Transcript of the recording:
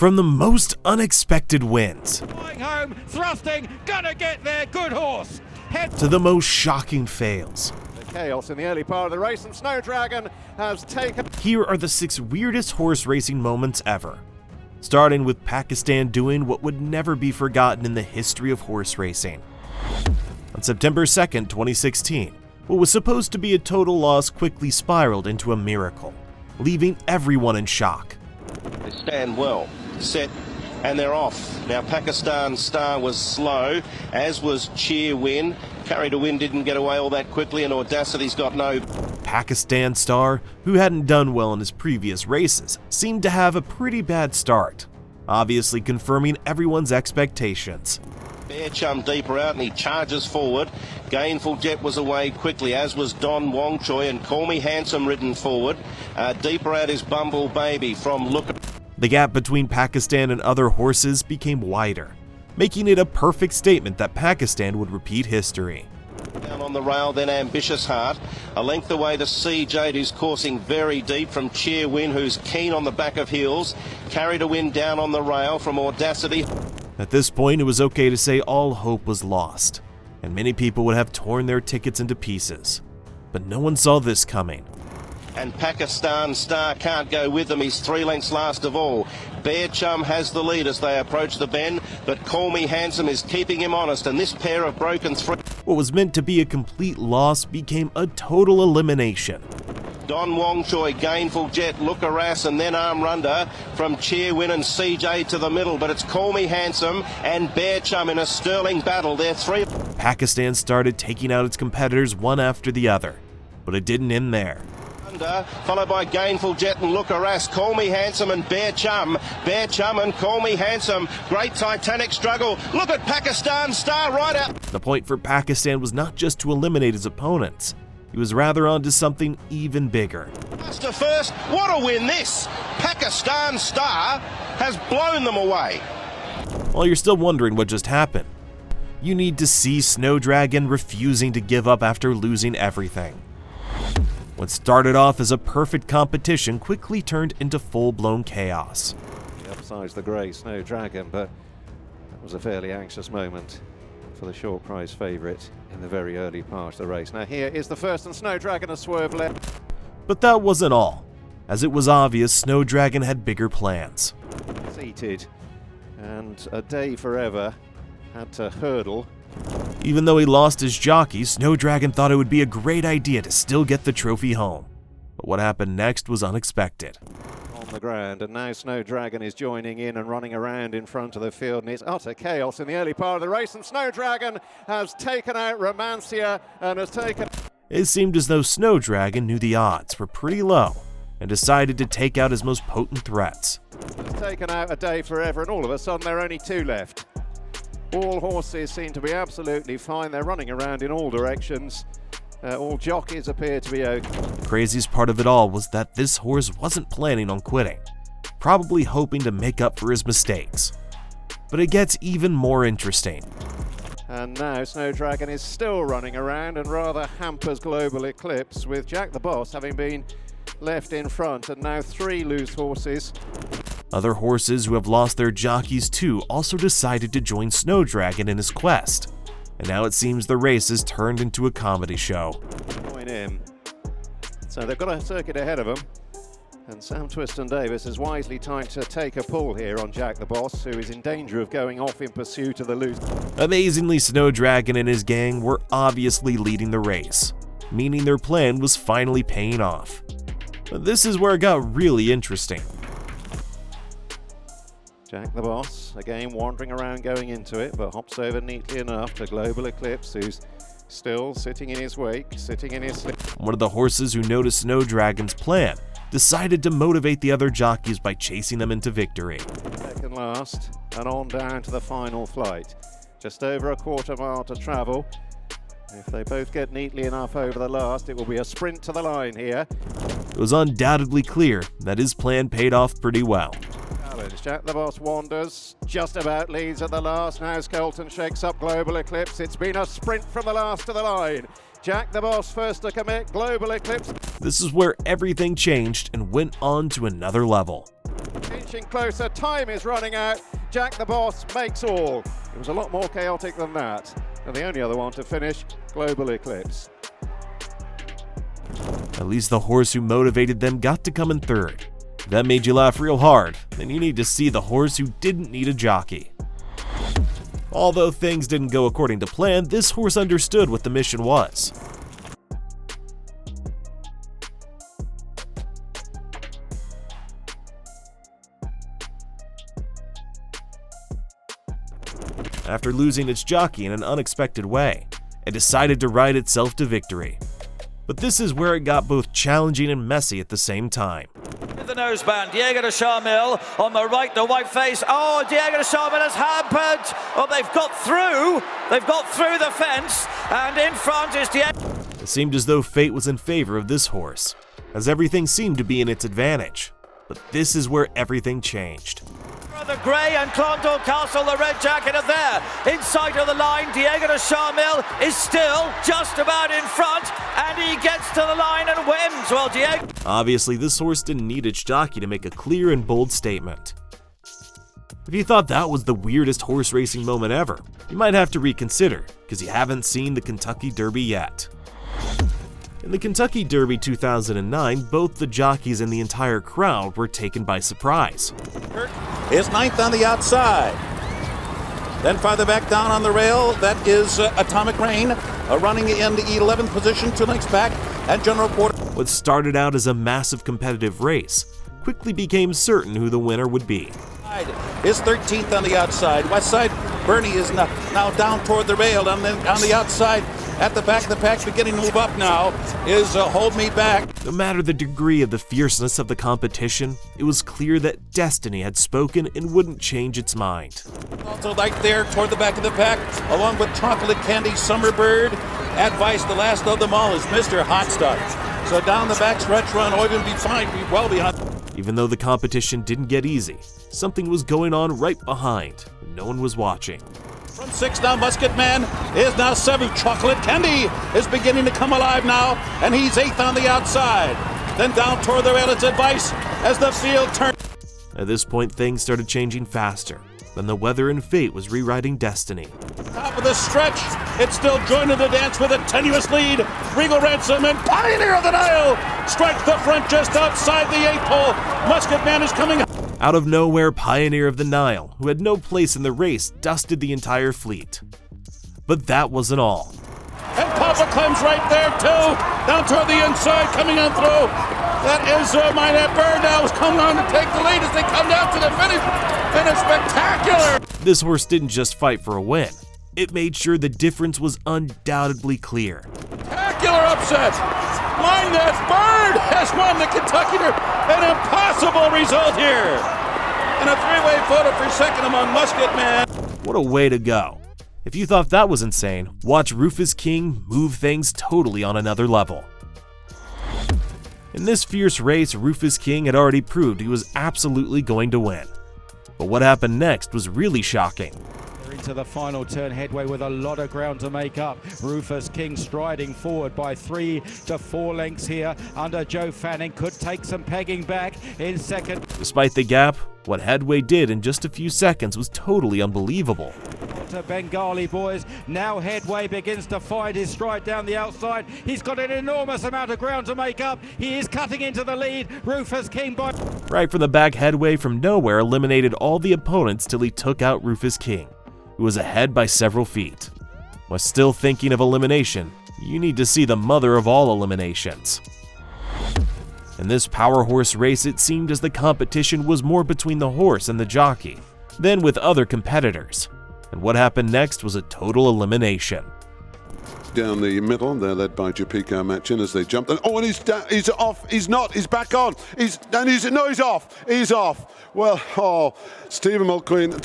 From the most unexpected wins Going home, thrusting, gonna get there, good horse. to the most shocking fails, Chaos in the early part of the race, and Snow Dragon has taken. here are the 6 weirdest horse racing moments ever. Starting with Pakistan doing what would never be forgotten in the history of horse racing. On September 2nd, 2016, what was supposed to be a total loss quickly spiraled into a miracle, leaving everyone in shock. They stand well, set, and they're off. Now Pakistan Star was slow, as was Cheer Win. Carry to Win didn't get away all that quickly, and Audacity's got no. Pakistan Star, who hadn't done well in his previous races, seemed to have a pretty bad start, obviously confirming everyone's expectations. Bear Chum deeper out, and he charges forward. Gainful Jet was away quickly, as was Don Wong Choi, and Call Me Handsome ridden forward. Deeper out is Bumble Baby from Look. The gap between Pakistan and other horses became wider, making it a perfect statement that Pakistan would repeat history. Down on the rail, then Ambitious Heart. A length away to CJ, who's coursing very deep from Cheer Win, who's keen on the back of heels. Carry to Win down on the rail from Audacity. At this point, it was okay to say all hope was lost, and many people would have torn their tickets into pieces. But no one saw this coming. And Pakistan Star can't go with them. He's 3 lengths last of all. Bear Chum has the lead as they approach the bend, but Call Me Handsome is keeping him honest, and this pair of broken three. What was meant to be a complete loss became a total elimination. Don Wong Choi, Gainful Jet, Look Harass, and then Arm Runda from Cheer Win and CJ to the middle, but it's Call Me Handsome and Bear Chum in a sterling battle. They're 3. Pakistan started taking out its competitors one after the other, but it didn't end there. Followed by Gainful Jet and Look Harass, Call Me Handsome and Bear Chum and Call Me Handsome. Great titanic struggle. Look at Pakistan Star right out. The point for Pakistan was not just to eliminate his opponents, he was rather onto something even bigger. Last to first, what a win this! Pakistan Star has blown them away. While you're still wondering what just happened, you need to see Snow Dragon refusing to give up after losing everything. What started off as a perfect competition quickly turned into full-blown chaos. He upsized the grey Snow Dragon, but that was a fairly anxious moment for the short prize favourite in the very early part of the race. Now here is the first, and Snow Dragon a swerve left. But that wasn't all, as it was obvious Snow Dragon had bigger plans. Seated, and A Day Forever had to hurdle. Even though he lost his jockey, Snow Dragon thought it would be a great idea to still get the trophy home. But what happened next was unexpected. On the ground, and now Snow Dragon is joining in and running around in front of the field, and it's utter chaos in the early part of the race, and Snow Dragon has taken out Romancia and has taken. It seemed as though Snow Dragon knew the odds were pretty low and decided to take out his most potent threats. Has taken out A Day Forever, and all of a sudden there are only 2 left. All horses seem to be absolutely fine. They're running around in all directions. All jockeys appear to be okay. The craziest part of it all was that this horse wasn't planning on quitting, probably hoping to make up for his mistakes. But it gets even more interesting. And now Snow Dragon is still running around and rather hampers Global Eclipse, with Jack the Boss having been left in front, and now 3 loose horses. Other horses who have lost their jockeys too also decided to join Snow Dragon in his quest, and now it seems the race has turned into a comedy show. Join in. So they've got a circuit ahead of them, and Sam Twiston-Davies has wisely timed to take a pull here on Jack the Boss, who is in danger of going off in pursuit of the loose. Amazingly, Snow Dragon and his gang were obviously leading the race, meaning their plan was finally paying off. But this is where it got really interesting. Jack the Boss, again wandering around going into it, but hops over neatly enough to Global Eclipse, who's still sitting in his wake, sitting in his... One of the horses who noticed Snow Dragon's plan decided to motivate the other jockeys by chasing them into victory. Second last, and on down to the final flight. Just over a quarter mile to travel. If they both get neatly enough over the last, it will be a sprint to the line here. It was undoubtedly clear that his plan paid off pretty well. Jack the Boss wanders, just about leads at the last. Now Skelton shakes up Global Eclipse. It's been a sprint from the last to the line. Jack the Boss first to commit, Global Eclipse. This is where everything changed and went on to another level. inching closer. Time is running out. Jack the Boss makes all. It was a lot more chaotic than that. And the only other one to finish, Global Eclipse. At least the horse who motivated them got to come in third. If that made you laugh real hard, then you need to see the horse who didn't need a jockey. Although things didn't go according to plan, this horse understood what the mission was. After losing its jockey in an unexpected way, it decided to ride itself to victory. But this is where it got both challenging and messy at the same time. The noseband, Diego de Charmil on the right, the white face. Oh, Diego de Charmil has hampered. Oh, they've got through the fence, and in front is Diego. It seemed as though fate was in favor of this horse, as everything seemed to be in its advantage. But this is where everything changed. The grey and Clondall Castle, the red jacket are there. Inside of the line, Diego de Charmil is still just about in front, and he gets to the line and wins. Well, Diego... Obviously, this horse didn't need its jockey to make a clear and bold statement. If you thought that was the weirdest horse racing moment ever, you might have to reconsider, because you haven't seen the Kentucky Derby yet. In the Kentucky Derby 2009, both the jockeys and the entire crowd were taken by surprise. Is ninth on the outside. Then farther back down on the rail, that is Atomic Rain, running in the 11th position, 2 lengths back, and General Porter. What started out as a massive competitive race quickly became certain who the winner would be. Is 13th on the outside. Westside Bernie is now down toward the rail, and then on the outside, at the back of the pack, beginning to move up now, is Hold Me Back. No matter the degree of the fierceness of the competition, it was clear that Destiny had spoken and wouldn't change its mind. Also right there toward the back of the pack, along with Chocolate Candy, Summerbird. Advice, the last of them all, is Mr. Hot Stuff. So down the back stretch run, Oyvind be fine, be well behind. Even though the competition didn't get easy, something was going on right behind. No one was watching. From 6 now, Musket Man is now 7th. Chocolate Candy is beginning to come alive now, and he's 8th on the outside. Then down toward the rail, it's Advice as the field turns. At this point, things started changing faster. Then the weather and fate was rewriting destiny. Top of the stretch, it's still joining the dance with a tenuous lead. Regal Ransom and Pioneer of the Nile strike the front just outside the 8 pole. Musket Man is coming. Out of nowhere, Pioneer of the Nile, who had no place in the race, dusted the entire fleet. But that wasn't all. And Papa comes right there too, down toward the inside, coming on through. That is Minette Bird now is coming on to take the lead as they come down to the finish, and it's spectacular. This horse didn't just fight for a win. It made sure the difference was undoubtedly clear. Spectacular upset. Minette Bird has won the Kentucky Derby. An impossible result here. And a 3-way photo for second among Musket Man. What a way to go. If you thought that was insane, watch Rufus King move things totally on another level. In this fierce race, Rufus King had already proved he was absolutely going to win. But what happened next was really shocking. Into the final turn, headway with a lot of ground to make up. Rufus King striding forward by 3 to 4 lengths here under Joe Fanning. Could take some pegging back in second. Despite the gap, what Headway did in just a few seconds was totally unbelievable. To Bengali boys, now Headway begins to find his stride down the outside. He's got an enormous amount of ground to make up. He is cutting into the lead. Rufus King by... Right from the back, Headway from nowhere eliminated all the opponents till he took out Rufus King, who was ahead by several feet. While still thinking of elimination, you need to see the mother of all eliminations. In this power horse race, it seemed as the competition was more between the horse and the jockey than with other competitors. And what happened next was a total elimination. Down the middle, they're led by Japiko Machin as they jump. And he's off. He's not. He's back on. He's off. He's off. Well, Stephen Mulqueen.